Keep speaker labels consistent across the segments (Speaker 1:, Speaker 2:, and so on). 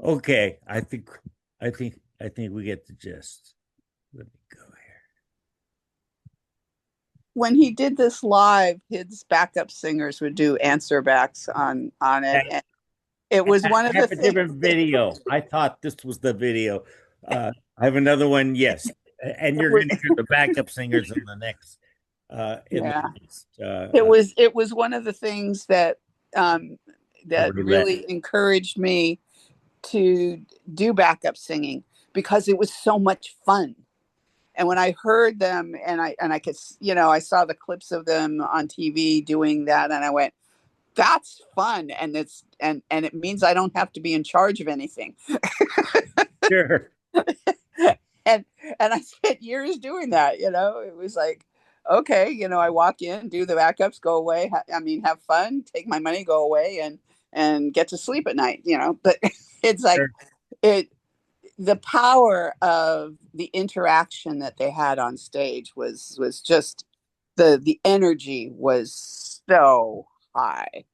Speaker 1: Okay, I think we get the gist. Let me go here.
Speaker 2: When he did this live, his backup singers would do answer backs on it, and it was one of
Speaker 1: I
Speaker 2: the
Speaker 1: have a
Speaker 2: things.
Speaker 1: different video. I thought this was the video. I have another one, yes. And
Speaker 2: It
Speaker 1: you're
Speaker 2: was,
Speaker 1: going to hear the backup singers in the
Speaker 2: yeah,
Speaker 1: next
Speaker 2: it was one of the things that that
Speaker 1: roulette.
Speaker 2: really encouraged me to do backup singing because it was so much fun. And when I heard them, and I could, I saw the clips of them on TV doing that, and I went, "That's fun," and it means I don't have to be in charge of anything.
Speaker 1: Sure.
Speaker 2: and and I spent years doing that. It was like, okay, I walk in, do the backups, go away. I mean, have fun, take my money, go away, and get to sleep at night. But it's like
Speaker 1: Sure.
Speaker 2: it. The power of the interaction that they had on stage was just the energy was so high.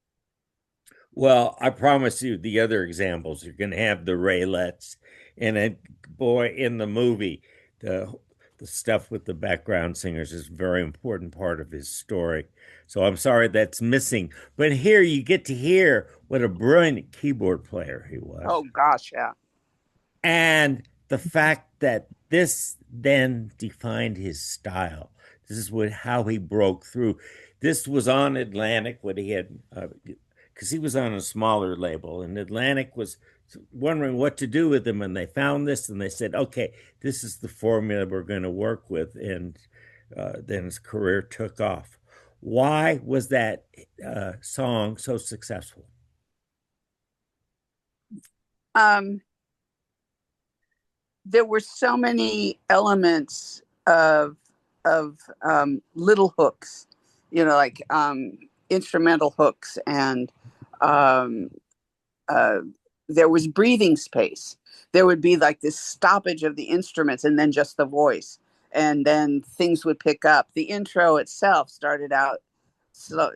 Speaker 1: Well, I promise you, the other examples, you're going to have the Raelettes, and it, boy, in the movie, the the stuff with the background singers is a very important part of his story. So I'm sorry that's missing. But here you get to hear what a brilliant keyboard player he was.
Speaker 2: Oh gosh, yeah.
Speaker 1: And the fact that this then defined his style. This is how he broke through. This was on Atlantic, what he had, because he was on a smaller label, and Atlantic was wondering what to do with him, and they found this, and they said, "Okay, this is the formula we're going to work with," and then his career took off. Why was that song so successful?
Speaker 2: Um, there were so many elements of little hooks, like instrumental hooks, and um, uh, there was breathing space. There would be like this stoppage of the instruments and then just the voice, and then things would pick up. The intro itself started out slow,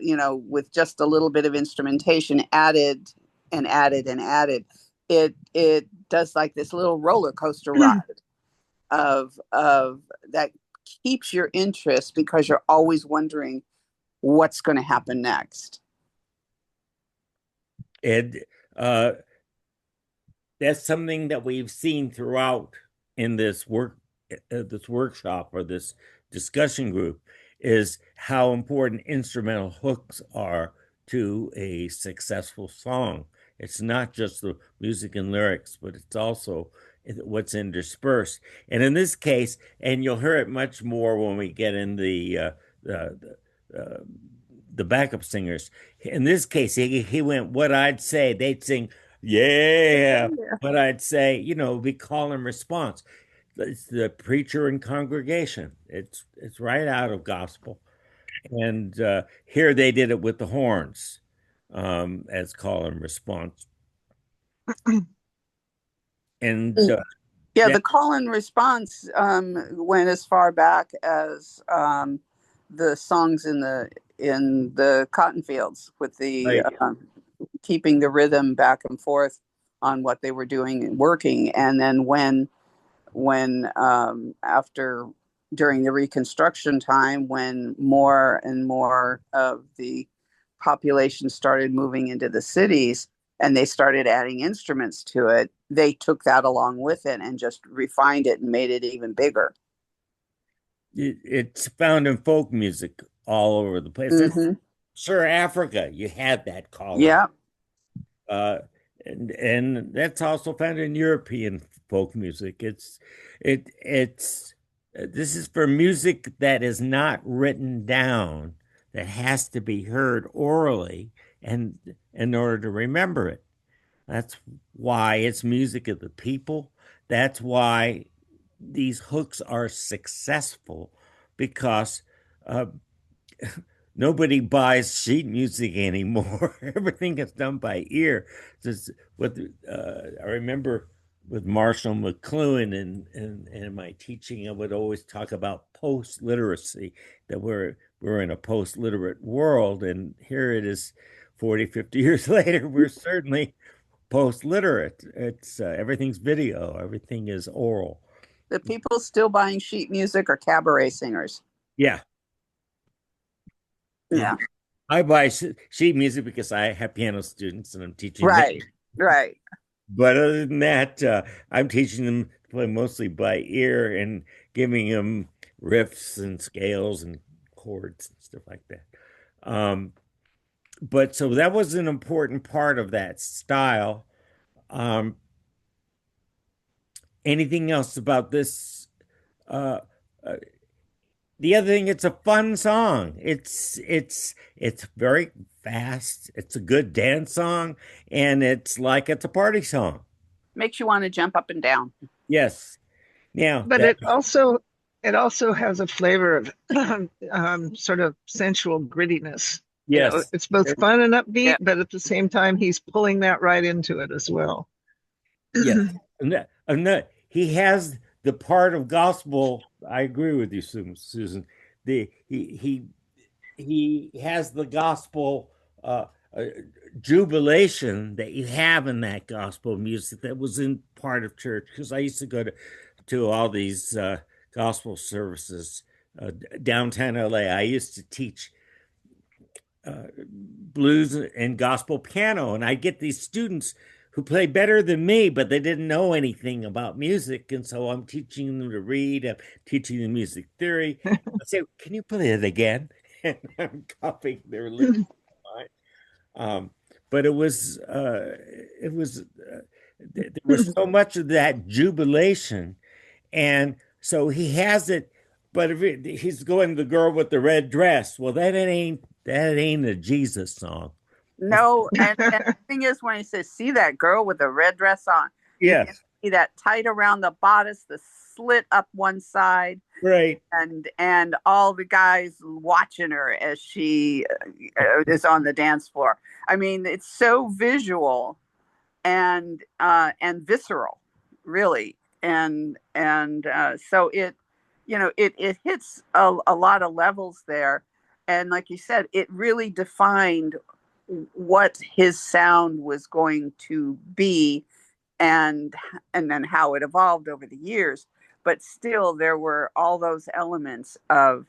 Speaker 2: with just a little bit of instrumentation added and added and added. It does like this little roller coaster ride of that keeps your interest because you're always wondering what's going to happen next.
Speaker 1: And uh, that's something that we've seen throughout in this workshop or this discussion group is how important instrumental hooks are to a successful song. It's not just the music and lyrics, but it's also what's interspersed. And in this case, and you'll hear it much more when we get in uh, the backup singers. In this case, he went, what I'd say, they'd sing, yeah, but I'd say, we call and response. It's the preacher and congregation. It's right out of gospel. And here they did it with the horns as call and response. And
Speaker 2: Yeah,
Speaker 1: that,
Speaker 2: the call and response went as far back as the songs in the cotton fields with the
Speaker 1: right,
Speaker 2: keeping the rhythm back and forth on what they were doing and working. And then when after during the Reconstruction time, when more and more of the population started moving into the cities and they started adding instruments to it, they took that along with it and just refined it and made it even bigger.
Speaker 1: it's found in folk music all over the place. That's
Speaker 2: Mm-hmm.
Speaker 1: sure Africa, you had that calling.
Speaker 2: Yeah.
Speaker 1: Uh, and that's also found in European folk music. It's this is for music that is not written down, that has to be heard orally and in order to remember it. That's why it's music of the people. That's why these hooks are successful because uh, nobody buys sheet music anymore. Everything is done by ear. Just what I remember with Marshall McLuhan and my teaching, I would always talk about post literacy, that we're in a post literate world, and here it is 40, 50 years later, we're certainly post literate. It's everything's video, everything is oral.
Speaker 2: The people still buying sheet music are cabaret singers.
Speaker 1: Yeah.
Speaker 2: Yeah.
Speaker 1: I buy sheet music because I have piano students and I'm teaching them.
Speaker 2: Right. Right.
Speaker 1: But other than that, I'm teaching them to play mostly by ear and giving them riffs and scales and chords and stuff like that. Um, but so that was an important part of that style. Um, Anything else about this? Uh, uh, the other thing, it's a fun song. It's very fast. It's a good dance song, and it's like it's a party song.
Speaker 2: Makes you want to jump up and down.
Speaker 1: Yes. Now
Speaker 3: But
Speaker 1: that
Speaker 3: it also has a flavor of sort of sensual grittiness.
Speaker 1: yes,
Speaker 3: It's both fun and upbeat,
Speaker 2: Yeah.
Speaker 3: but at the same time, he's pulling that right into it as well.
Speaker 1: yes, he has the part of gospel. I agree with you, Susan. The he has the gospel uh, jubilation that you have in that gospel music that was in part of church because I used to go to all these gospel services downtown LA. I used to teach blues and gospel piano, and I get these students who play better than me, but they didn't know anything about music, and so I'm teaching them to read. I'm teaching them music theory. I say, "Can you play it again?" And I'm copying their lyrics. Um, but there was so much of that jubilation, and so he has it. But if he's going the girl with the red dress, well, that ain't a Jesus song.
Speaker 2: No, and the thing is, when he says, "See that girl with the red dress on," you can
Speaker 1: Yes,
Speaker 2: see that tight around the bodice, the slit up one side,
Speaker 1: right.
Speaker 2: and all the guys watching her as she is on the dance floor. I mean, it's so visual and visceral, really, and so it hits a lot of levels there, and like you said, it really defined what his sound was going to be, and then how it evolved over the years. But still, there were all those elements of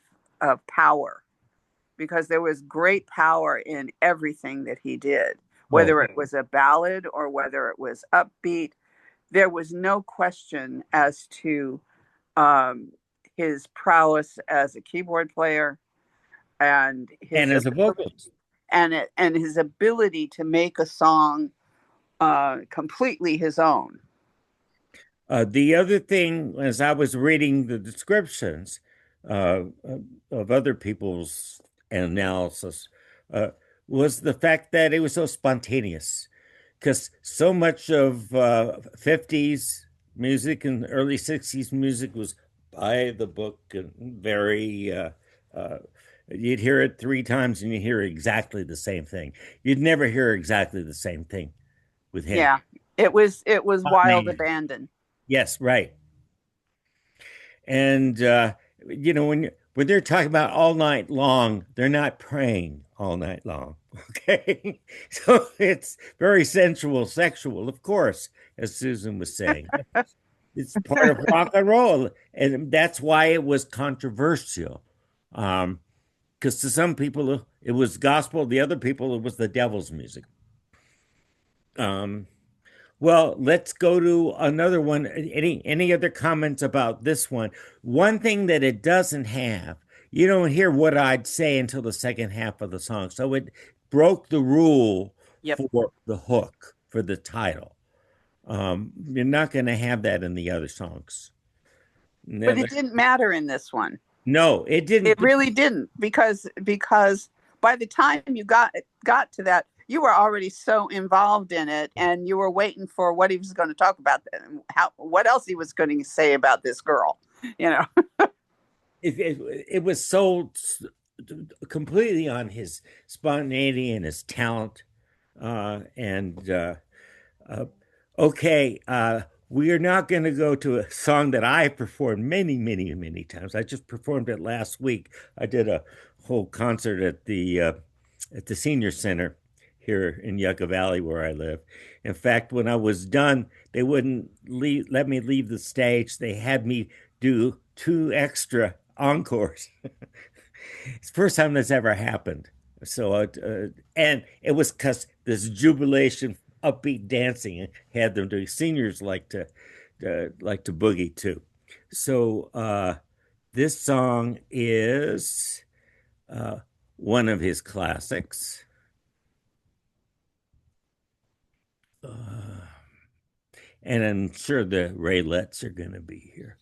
Speaker 2: power, because there was great power in everything that he did,
Speaker 1: Oh,
Speaker 2: whether it was a ballad or whether it was upbeat. There was no question as to um, his prowess as a keyboard player and
Speaker 1: and
Speaker 2: his
Speaker 1: as a vocalist.
Speaker 2: and his ability to make a song completely his own.
Speaker 1: The other thing, as I was reading the descriptions uh, of other people's analysis, uh, was the fact that it was so spontaneous. Because so much of 50s music and early 60s music was by the book and very, uh, you'd hear it three times and you hear exactly the same thing. You'd never hear exactly the same thing with him.
Speaker 2: Yeah, it was wild abandon.
Speaker 1: Yes, right. And when they're talking about all night long, they're not praying all night long. Okay, so it's very sensual, sexual, of course, as Susan was saying. It's part of rock and roll, and that's why it was controversial. Because to some people it was gospel, the other people it was the devil's music. Um, Well, let's go to another one. Any other comments about this one? One thing that it doesn't have, you don't hear what I'd say until the second half of the song. So it broke the rule
Speaker 2: Yep.
Speaker 1: for the hook, for the title. You're not going to have that in the other songs.
Speaker 2: But it didn't matter in this one.
Speaker 1: No, it didn't.
Speaker 2: It really didn't, because by the time you got to that, you were already so involved in it, and you were waiting for what he was going to talk about, what else he was going to say about this girl. You know,
Speaker 1: it was so completely on his spontaneity and his talent. And okay, we are not going to go to a song that I performed many, many, many times. I just performed it last week. I did a whole concert at the senior center here in Yucca Valley where I live. In fact, when I was done, they wouldn't let me leave the stage. They had me do two extra encores. It's the first time this ever happened. So, and it was because this jubilation, upbeat dancing had them doing. Seniors like to boogie too. So, this song is one of his classics. And I'm sure the Raelettes are going to be here.